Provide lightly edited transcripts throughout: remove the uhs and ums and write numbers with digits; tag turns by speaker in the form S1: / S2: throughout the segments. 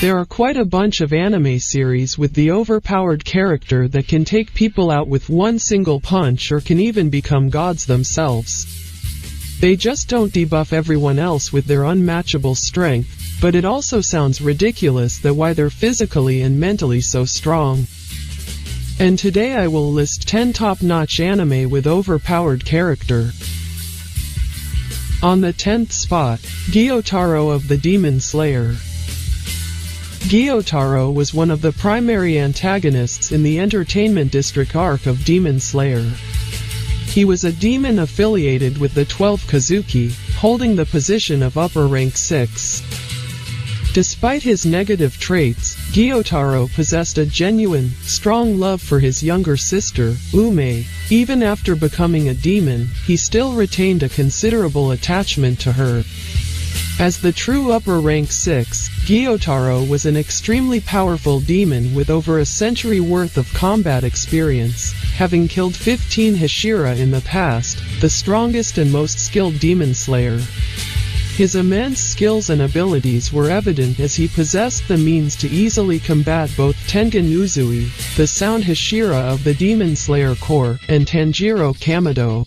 S1: There are quite a bunch of anime series with the overpowered character that can take people out with one single punch or can even become gods themselves. They just don't debuff everyone else with their unmatchable strength, but it also sounds ridiculous that why they're physically and mentally so strong. And today I will list 10 top-notch anime with overpowered character. On the 10th spot, Gyutaro of the Demon Slayer. Gyutaro was one of the primary antagonists in the Entertainment District arc of Demon Slayer. He was a demon affiliated with the 12 Kazuki, holding the position of upper rank 6. Despite his negative traits, Gyutaro possessed a genuine, strong love for his younger sister, Ume. Even after becoming a demon, he still retained a considerable attachment to her. As the true upper rank 6, Gyutaro was an extremely powerful demon with over a century worth of combat experience, having killed 15 Hashira in the past, the strongest and most skilled demon slayer. His immense skills and abilities were evident as he possessed the means to easily combat both Tengen Uzui, the sound Hashira of the Demon Slayer Corps, and Tanjiro Kamado.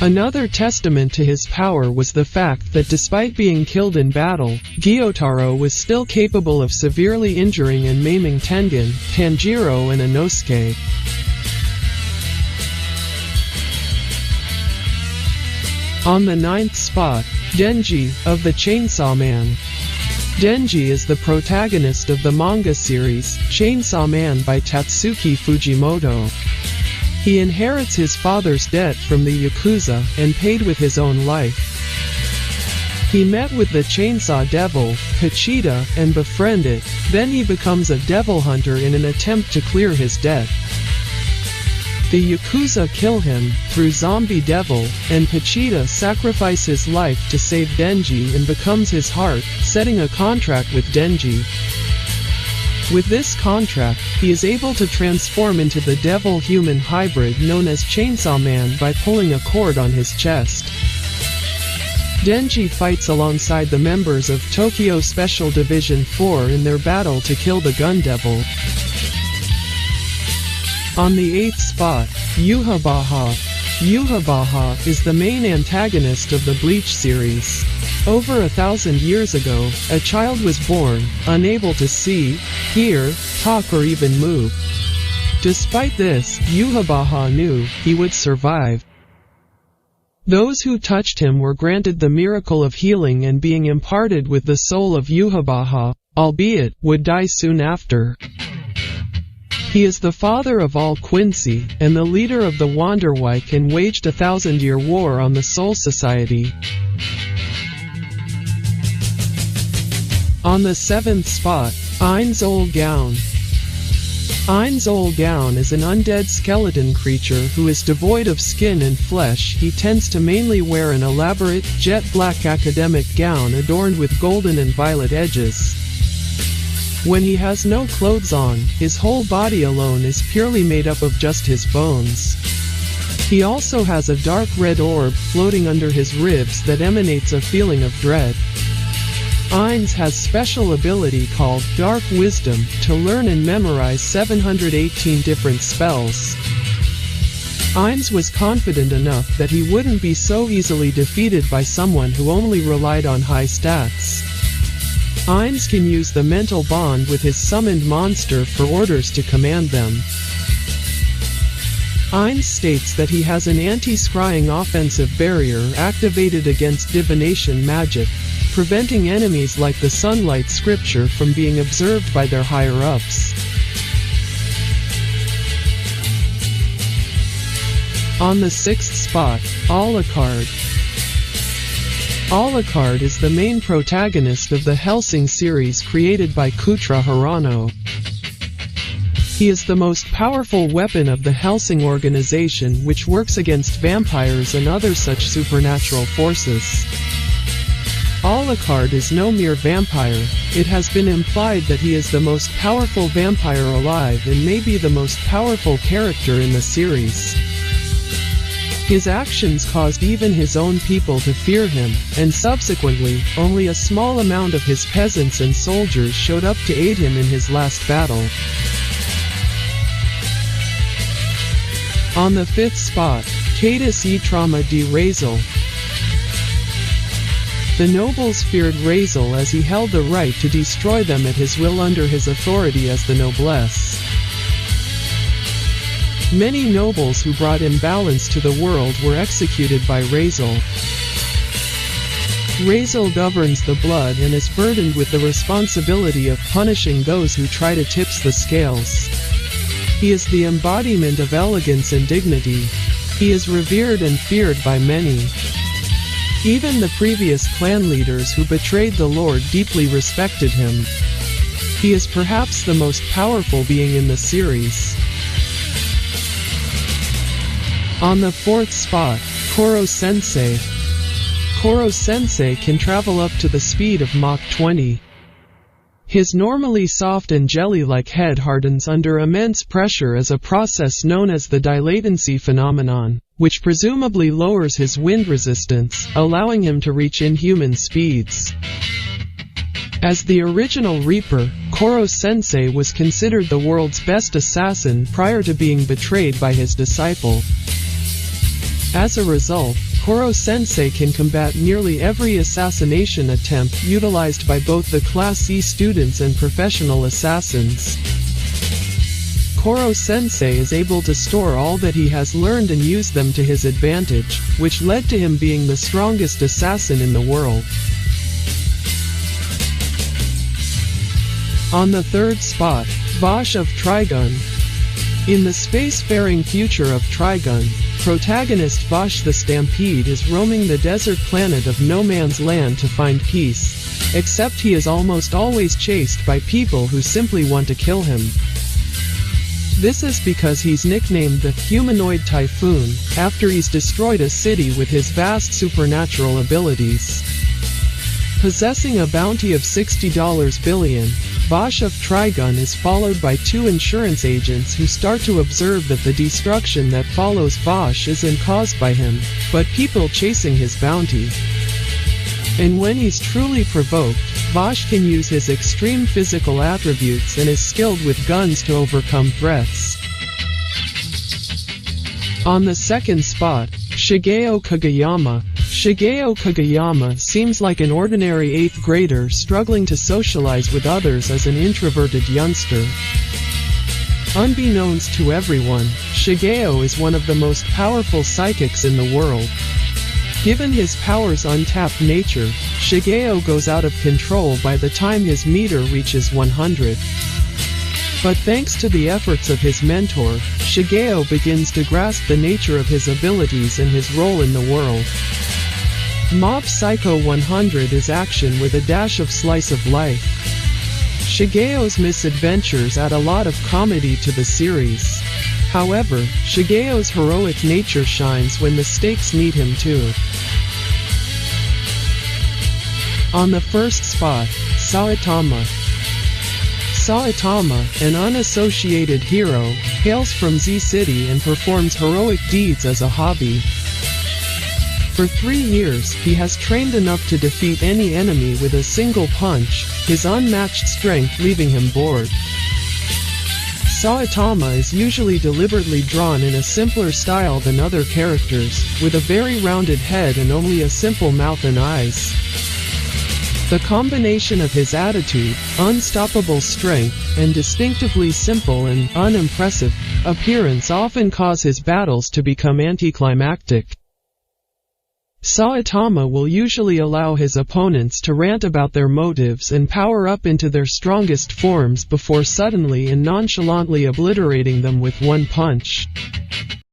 S1: Another testament to his power was the fact that despite being killed in battle, Gyutaro was still capable of severely injuring and maiming Tengen, Tanjiro and Inosuke. On the 9th spot, Denji, of the Chainsaw Man. Denji is the protagonist of the manga series, Chainsaw Man by Tatsuki Fujimoto. He inherits his father's debt from the Yakuza, and paid with his own life. He met with the Chainsaw Devil, Pachita, and befriended, then he becomes a devil hunter in an attempt to clear his debt. The Yakuza kill him, through Zombie Devil, and Pachita sacrifices his life to save Denji and becomes his heart, setting a contract with Denji. With this contract, he is able to transform into the devil-human hybrid known as Chainsaw Man by pulling a cord on his chest. Denji fights alongside the members of Tokyo Special Division 4 in their battle to kill the Gun Devil. On the 8th spot, Yhwach. Yhwach is the main antagonist of the Bleach series. Over 1,000 years ago, a child was born, unable to see, hear, talk or even move. Despite this, Yhwach knew he would survive. Those who touched him were granted the miracle of healing and being imparted with the soul of Yhwach, albeit, would die soon after. He is the father of all Quincy, and the leader of the Wanderwijk and waged a 1,000-year war on the Soul Society. On the 7th spot, Ainz Old Gown. Ainz Old Gown is an undead skeleton creature who is devoid of skin and flesh. He tends to mainly wear an elaborate, jet black academic gown adorned with golden and violet edges. When he has no clothes on, his whole body alone is purely made up of just his bones. He also has a dark red orb floating under his ribs that emanates a feeling of dread. Ainz has special ability called Dark Wisdom to learn and memorize 718 different spells. Ainz was confident enough that he wouldn't be so easily defeated by someone who only relied on high stats. Ainz can use the mental bond with his summoned monster for orders to command them. Ainz states that he has an anti-scrying offensive barrier activated against divination magic, preventing enemies like the Sunlight Scripture from being observed by their higher-ups. On the 6th spot, Alucard. Alucard is the main protagonist of the Hellsing series created by Kutra Hirano. He is the most powerful weapon of the Hellsing organization, which works against vampires and other such supernatural forces. Alucard is no mere vampire. It has been implied that he is the most powerful vampire alive and may be the most powerful character in the series. His actions caused even his own people to fear him, and subsequently, only a small amount of his peasants and soldiers showed up to aid him in his last battle. On the 5th spot, Cadis Etrama de Raizel. The nobles feared Raizel as he held the right to destroy them at his will under his authority as the Noblesse. Many nobles who brought imbalance to the world were executed by Raizel. Raizel governs the blood and is burdened with the responsibility of punishing those who try to tip the scales. He is the embodiment of elegance and dignity. He is revered and feared by many. Even the previous clan leaders who betrayed the Lord deeply respected him. He is perhaps the most powerful being in the series. On the 4th spot, Koro Sensei. Koro Sensei can travel up to the speed of Mach 20. His normally soft and jelly-like head hardens under immense pressure as a process known as the dilatancy phenomenon, which presumably lowers his wind resistance, allowing him to reach inhuman speeds. As the original Reaper, Koro Sensei was considered the world's best assassin prior to being betrayed by his disciple. As a result, Koro Sensei can combat nearly every assassination attempt utilized by both the Class E students and professional assassins. Koro Sensei is able to store all that he has learned and use them to his advantage, which led to him being the strongest assassin in the world. On the 3rd spot, Vash of Trigun. In the spacefaring future of Trigun, protagonist Vash the Stampede is roaming the desert planet of No Man's Land to find peace, except he is almost always chased by people who simply want to kill him. This is because he's nicknamed the Humanoid Typhoon, after he's destroyed a city with his vast supernatural abilities. Possessing a bounty of $60 billion, Vash of Trigun is followed by 2 insurance agents who start to observe that the destruction that follows Vash isn't caused by him, but people chasing his bounty. And when he's truly provoked, Vash can use his extreme physical attributes and is skilled with guns to overcome threats. On the 2nd spot, Shigeo Kageyama. Shigeo Kageyama seems like an ordinary 8th grader struggling to socialize with others as an introverted youngster. Unbeknownst to everyone, Shigeo is one of the most powerful psychics in the world. Given his power's untapped nature, Shigeo goes out of control by the time his meter reaches 100. But thanks to the efforts of his mentor, Shigeo begins to grasp the nature of his abilities and his role in the world. Mob Psycho 100 is action with a dash of slice of life. Shigeo's misadventures add a lot of comedy to the series. However, Shigeo's heroic nature shines when the stakes need him too. On the 1st spot, Saitama. Saitama, an unassociated hero, hails from Z City and performs heroic deeds as a hobby. For 3 years, he has trained enough to defeat any enemy with a single punch, his unmatched strength leaving him bored. Saitama is usually deliberately drawn in a simpler style than other characters, with a very rounded head and only a simple mouth and eyes. The combination of his attitude, unstoppable strength, and distinctively simple and unimpressive appearance often cause his battles to become anticlimactic. Saitama will usually allow his opponents to rant about their motives and power up into their strongest forms before suddenly and nonchalantly obliterating them with one punch.